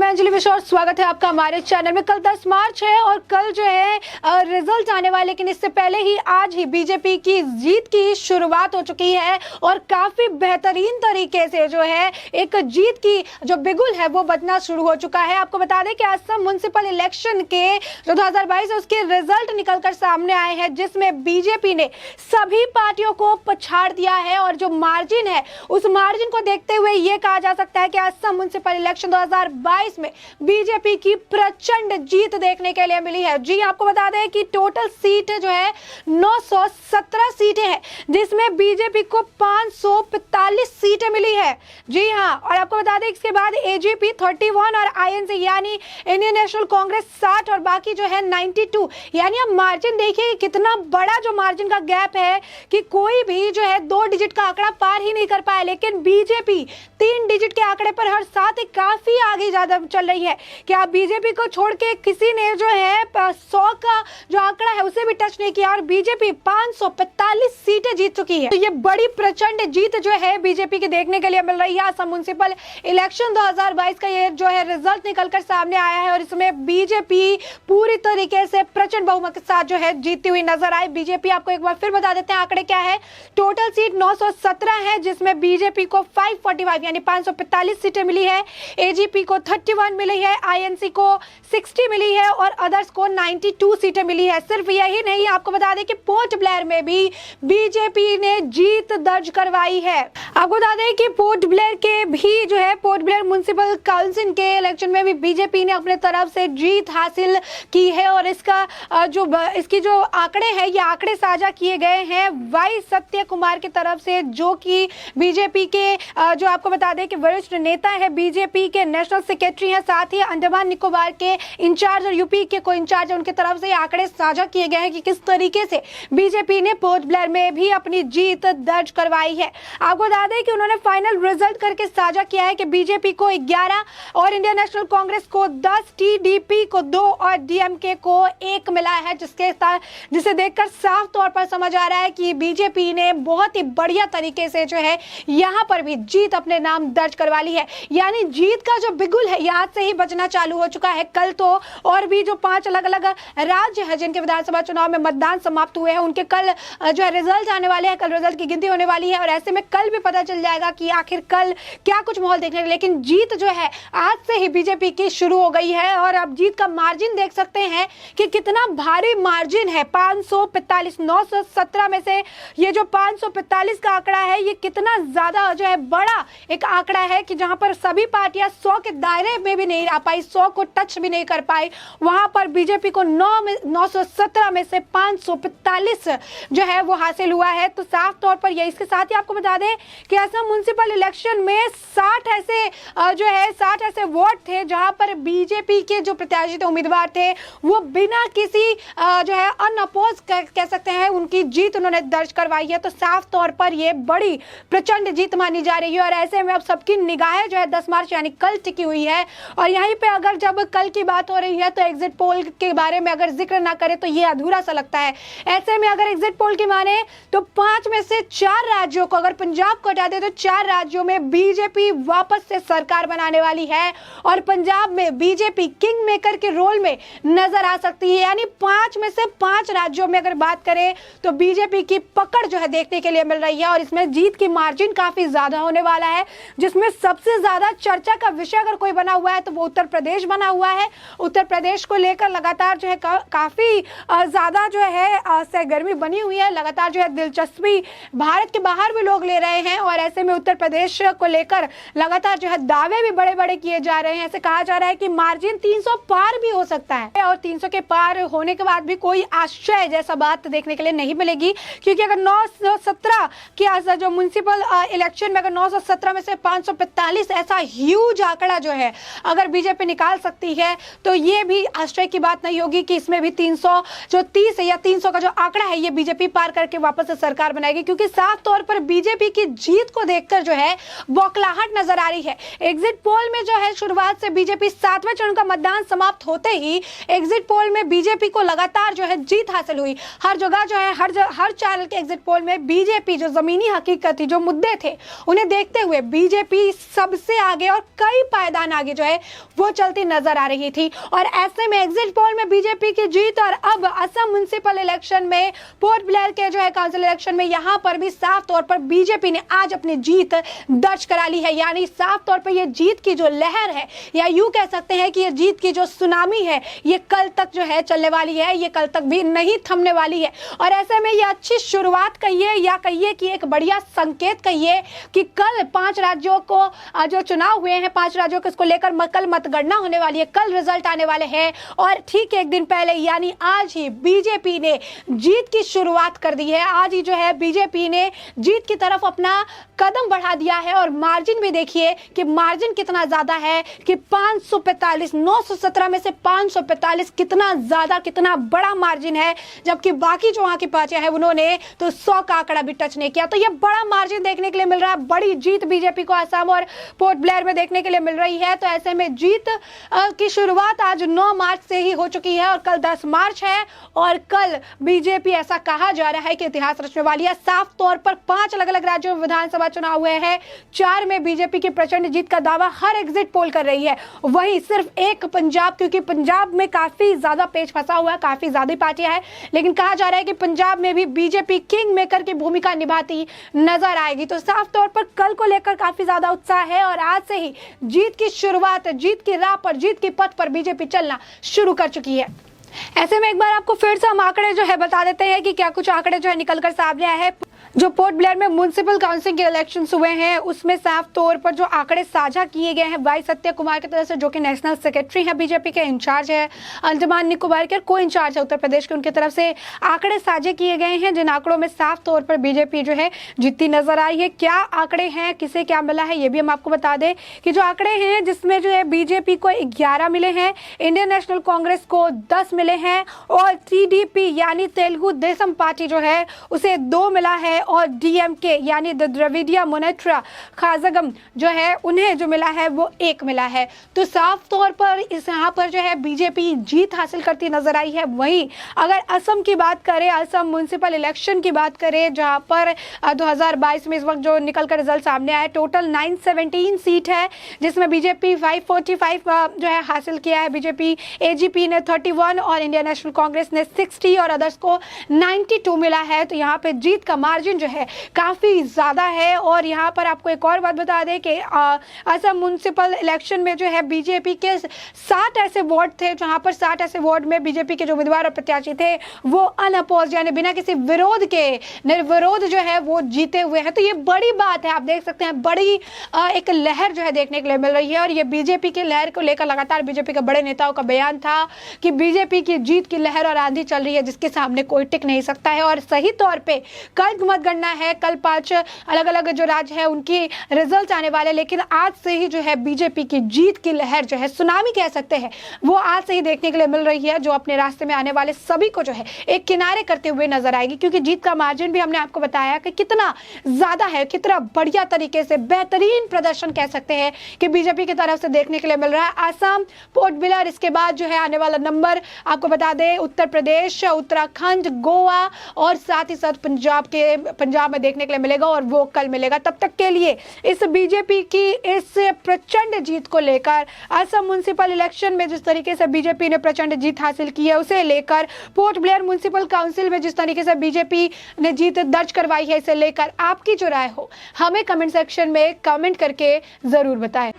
मैं अंजलि विश्व और स्वागत है आपका हमारे चैनल में। कल 10 मार्च है और कल जो है रिजल्ट आने वाले, लेकिन इससे पहले ही आज ही बीजेपी की जीत की शुरुआत हो चुकी है और काफी बेहतरीन तरीके से जो है एक जीत की जो बिगुल है वो बजना शुरू हो चुका है। आपको बता दें कि असम म्युनिसिपल इलेक्शन के जो 2022 है उसके रिजल्ट निकलकर सामने आए हैं, जिसमें बीजेपी ने सभी पार्टियों को पछाड़ दिया है और जो मार्जिन है उस मार्जिन को देखते हुए ये कहा जा सकता है कि असम म्युनिसिपल इलेक्शन 2022 में बीजेपी की प्रचंड जीत देखने के लिए मिली है। जी आपको बता दें कि टोटल सीट जो है 917 सीटें हैं, जिसमें बीजेपी को 545 सीटें मिली है। जी हाँ, और आपको बता दें इसके बाद एजीपी 31 और आईएनसी यानी इंडियन नेशनल कांग्रेस 60 और बाकी जो है 92। यानी आप मार्जिन देखिए कितना बड़ा जो मार्जिन का गैप है कि कोई भी जो है 2 डिजिट का आंकड़ा पार ही नहीं कर पाया, लेकिन बीजेपी 3 डिजिट के आंकड़े पर हर साथ काफी आगे ज्यादा चल रही है कि आप बीजेपी को छोड़ के किसी ने जो है 100 का जो आंकड़ा है उसे भी टच नहीं किया और बीजेपी 545 सीटें जीत चुकी है। तो ये बड़ी प्रचंड जीत जो है बीजेपी की देखने के लिए मिल रही है। असम म्युनिसिपल इलेक्शन 2022 का ये जो है रिजल्ट निकलकर सामने आया है और इसमें बीजेपी पूरी तरीके से प्रचंड बहुमत के साथ जो है जीतती हुई नजर आई। बीजेपी आपको एक बार फिर बता देते हैं आंकड़े क्या है। टोटल सीट 917 है, जिसमें बीजेपी को 545 यानी 545 सीटें मिली है, एजीपी को 31 मिली है, आईएनसी को 60 मिली है और अदर्स को 92 सीटें मिली है। सिर्फ यही नहीं, आपको बता दें कि पोर्ट ब्लेयर में भी बीजेपी ने जीत दर्ज करवाई है। आपको बता दें कि पोर्ट ब्लेयर के भी जो है पोर्ट ब्लेयर म्युनिसिपल काउंसिल के इलेक्शन में भी बीजेपी ने अपने तरफ से जीत हासिल की है और इसकी जो आंकड़े हैं ये आंकड़े साझा किए गए हैं वाई सत्य कुमार की तरफ से, जो कि बीजेपी के जो आपको बता दें कि वरिष्ठ नेता है, बीजेपी के नेशनल सेक्रेटरी हैं, साथ ही अंडमान निकोबार के इंचार्ज और यूपी के को इंचार्ज है, उनके तरफ से आंकड़े साझा किए गए हैं कि किस तरीके से बीजेपी ने पोर्ट ब्लेयर में भी अपनी जीत दर्ज करवाई है। आपको बता दें कि उन्होंने फाइनल रिजल्ट करके साझा किया है कि बीजेपी को 11 और इंडियन नेशनल कांग्रेस को 10, टीडीपी को 2 और डीएमके को 1 मिला है, जिसे देखकर साफ तौर पर समझ आ रहा है कि बीजेपी ने बहुत ही बढ़िया तरीके से जो है यहां पर भी जीत अपने नाम दर्ज करवा ली है। यानी जीत का जो बिगुल है यहाँ से ही बजना चालू हो चुका है। कल तो और भी जो 5 अलग अलग राज्य है जिनके विधानसभा चुनाव में मतदान समाप्त हुए हैं, उनके कल जो है रिजल्ट आने वाले हैं, कल रिजल्ट की गिनती होने वाली है और ऐसे में कल भी पता चल जाएगा कि आखिर कल क्या कुछ माहौल देखने को। लेकिन जीत जो है आज से ही बीजेपी की शुरू हो गई है और अब जीत का मार्जिन देख सकते हैं कि कितना भारी मार्जिन है। 545 917 में से ये जो 545 का आंकड़ा है ये कितना ज्यादा जो है बड़ा एक आंकड़ा है कि जहां पर सभी पार्टियां 100 के दायरे में भी नहीं आ पाई, 100 को टच भी नहीं कर पाई, वहां पर बीजेपी को 917 में से 545 जो है वो हासिल हुआ है। तो साफ तौर पर ये इसके साथ ही आपको बता दें कि असम म्युनिसिपल इलेक्शन में 60 ऐसे वार्ड थे जहां पर बीजेपी के जो प्रत्याशी थे, उम्मीदवार थे, वो बिना किसी जो है अनअपोज कह सकते हैं उनकी जीत उन्होंने दर्ज करवाई है। तो साफ तौर पर ये बड़ी प्रचंड जीत मानी जा रही है और ऐसे में अब सबकी निगाहें जो है 10 मार्च यानी कल टिकी हुई है। और यहीं पे अगर जब कल की बात हो रही है तो एग्जिट पोल के बारे में अगर जिक्र ना करें तो ये अधूरा सा लगता है। ऐसे में अगर एग्जिट पोल की माने तो 5 में से 4 राज्यों को, अगर पंजाब को हटा दे तो 4 राज्यों में बीजेपी वापस से सरकार बनाने वाली है और पंजाब में बीजेपी किंग मेकर के रोल में नजर आ सकती है। यानी 5 में से 5 राज्यों में अगर बात करें तो बीजेपी की पकड़ जो है देखने के लिए मिल रही है और इसमें जीत की मार्जिन काफी ज्यादा होने वाला है, जिसमें सबसे ज्यादा चर्चा का विषय अगर कोई बना हुआ है तो वो उत्तर प्रदेश बना हुआ है। उत्तर प्रदेश को लेकर लगातार जो है काफी ज्यादा जो है सरगर्मी बनी हुई है, लगातार जो है दिलचस्पी भारत के बाहर भी लोग ले रहे हैं और ऐसे में उत्तर प्रदेश को लेकर लगातार जो है दावे भी बड़े बड़े किए जा रहे हैं। ऐसे कहा जा रहा है कि मार्जिन 300 पार भी हो सकता है और 300 के पार होने के बाद भी कोई आश्चर्य जैसा बात देखने के लिए नहीं मिलेगी, क्योंकि अगर 917 की जो म्युनिसिपल इलेक्शन में अगर 917 में से 545 ऐसा ह्यूज आंकड़ा जो है अगर बीजेपी निकाल सकती है तो ये भी आश्चर्य की बात नहीं होगी कि इसमें भी 330 या 300 का जो आंकड़ा है ये बीजेपी पार करके वापस से सरकार बनाएगी। क्योंकि साफ तौर पर बीजेपी की जीत को देखकर जो है बौखलाहट नजर आ रही है। एग्जिट पोल में जो है शुरुआत से बीजेपी 7वें चरण का मतदान समाप्त होते ही एग्जिट पोल में बीजेपी को लगातार जो है जीत हासिल हुई। हर जगह जो है हर चैनल के एग्जिट पोल में बीजेपी जो जमीनी हकीकत थी, जो मुद्दे थे, उन्हें देखते हुए बीजेपी सबसे आगे और कई पायदान आगे जो है वो चलती नजर आ रही थी। और ऐसे में एग्जिट पोल में बीजेपी की जीत और अब असम म्युनिसिपल इलेक्शन में, पोर्ट ब्लेयर के जो है काउंसिल इलेक्शन में, यहां पर भी साफ तौर पर बीजेपी ने आज अपनी जीत दर्ज करा ली है। यानी साफ तौर पर यह जीत की जो लहर है, या यूं कह सकते हैं कि यह जीत की जो सुनामी है, ये कल तक जो है चलने वाली है, ये कल तक भी नहीं थमने वाली है। और ऐसे में यह अच्छी शुरुआत कहिए या कहिए कि एक बढ़िया संकेत कहिए कि कल 5 राज्यों को जो चुनाव हुए हैं, 5 राज्यों को इसको लेकर कल मतगणना होने वाली है, कल रिजल्ट आने वाले हैं। और ठीक एक दिन पहले यानी आज ही बीजेपी ने जीत की शुरुआत कर दी है। आज ही जो है बीजेपी ने जीत की तरफ अपना कदम बढ़ा दिया है। और मार्जिन भी देखिए कि मार्जिन कितना ज्यादा है कि 545, 917 में से 545, कितना ज्यादा, कितना बड़ा मार्जिन है। जबकि बाकी जो वहां की पार्टियां हैं उन्होंने तो 100 का आंकड़ा भी टच नहीं किया। तो ये बड़ा मार्जिन देखने के लिए मिल रहा है, बड़ी जीत बीजेपी को असम और पोर्ट ब्लेयर में देखने के लिए मिल रही है। तो ऐसे में जीत की शुरुआत आज 9 मार्च से ही हो चुकी है और कल 10 मार्च है। और कल बीजेपी, ऐसा कहा जा रहा है कि इतिहास रचने वाली है। साफ तौर पर 5 अलग अलग राज्यों में विधानसभा चुनाव हुए हैं, 4 में बीजेपी की प्रचंड जीत का दावा हर एग्जिट पोल कर रही है। वहीं सिर्फ एक पंजाब, क्योंकि पंजाब में काफी ज्यादा पेच फंसा हुआ है, काफी ज्यादा पार्टियां हैं, लेकिन कहा जा रहा है कि पंजाब में भी बीजेपी किंग मेकर की भूमिका निभाती नजर आएगी। तो साफ तौर पर कल को लेकर काफी ज्यादा उत्साह है और आज से ही जीत की शुरुआत, जीत की राह पर, जीत की पथ पर बीजेपी चलना शुरू कर चुकी है। ऐसे में एक बार आपको फिर से हम आंकड़े जो है बता देते हैं कि क्या कुछ आंकड़े जो है निकलकर सामने आए हैं। जो पोर्ट ब्लेयर में म्युनिसिपल काउंसिल के इलेक्शंस हुए हैं उसमें साफ तौर पर जो आंकड़े साझा किए गए हैं वाई सत्य कुमार की तरफ से, जो कि नेशनल सेक्रेटरी हैं बीजेपी के, इंचार्ज है अंडमान निकोबार के, को इंचार्ज है उत्तर प्रदेश के, उनकी तरफ से आंकड़े साझे किए गए हैं जिन आंकड़ों में साफ तौर पर बीजेपी जो है जीतती नजर आई है। क्या आंकड़े हैं, किसे क्या मिला है, ये भी हम आपको बता दें कि जो आंकड़े हैं जिसमें जो है बीजेपी को 11 मिले हैं, इंडियन नेशनल कांग्रेस को 10 मिले हैं और टीडीपी यानी तेलुगु देशम पार्टी जो है उसे 2 मिला है और डीएमके यानी द द्रविडिया मुनेट्रा खाजगम जो है उन्हें जो मिला है वो 1 मिला है। तो साफ तौर पर इस यहाँ पर जो है बीजेपी जीत हासिल करती नजर आई है। वहीं अगर असम की बात करें, असम म्युनिसिपल इलेक्शन की बात करें, जहाँ पर 2022 में इस वक्त जो निकल कर रिजल्ट सामने आया, टोटल 917 सीट है जिसमें बीजेपी 545 जो है हासिल किया है। बीजेपी एजीपी ने 31 और इंडियन नेशनल कांग्रेस ने 60 और अदर्स को 92 मिला है। तो यहाँ पे जीत का मार्जिन जो है काफी ज्यादा है। और यहाँ पर आपको एक और बात बता दें कि असम म्युनिसिपल इलेक्शन में जो है बीजेपी के 60 ऐसे वार्ड थे जहाँ पर 60 ऐसे वार्ड में बीजेपी के जो उम्मीदवार और प्रत्याशी थे वो अनअपोज्ड यानी बिना किसी विरोध के, निर्विरोध जो है वो जीते हुए हैं। तो ये बड़ी बात है, आप देख सकते हैं बड़ी एक लहर जो है देखने के लिए मिल रही है। और ये बीजेपी की लहर को लेकर लगातार बीजेपी के बड़े नेताओं का बयान था कि बीजेपी की जीत की लहर और आंधी चल रही है जिसके सामने कोई टिक नहीं सकता है। और सही तौर पे कल मतगणना है, कल 5 अलग अलग जो राज्य है उनकी रिजल्ट आने वाले, लेकिन आज से ही जो है बीजेपी की जीत की लहर जो है, सुनामी कह सकते हैं, वो आज से ही देखने के लिए मिल रही है, जो अपने रास्ते में आने वाले सभी को जो है एक किनारे करते हुए नजर आएगी। क्योंकि जीत का मार्जिन भी हमने आपको बताया कि कितना ज्यादा है, कितना बढ़िया तरीके से बेहतरीन प्रदर्शन कह सकते हैं कि बीजेपी की तरफ से देखने के लिए मिल रहा है। असम, पोर्ट ब्लेयर, इसके बाद जो है आने वाला नंबर आपको बता दें उत्तर प्रदेश, उत्तराखंड, गोवा और साथ ही साथ पंजाब में देखने के लिए मिलेगा और वो कल मिलेगा। तब तक के लिए इस बीजेपी की इस प्रचंड जीत को लेकर, असम म्युनिसिपल इलेक्शन में जिस तरीके से बीजेपी ने प्रचंड जीत हासिल की है उसे लेकर, पोर्ट ब्लेयर म्युनिसिपल काउंसिल में जिस तरीके से बीजेपी ने जीत दर्ज करवाई है, इसे लेकर आपकी जो राय हो हमें कमेंट सेक्शन में कमेंट करके जरूर बताएं।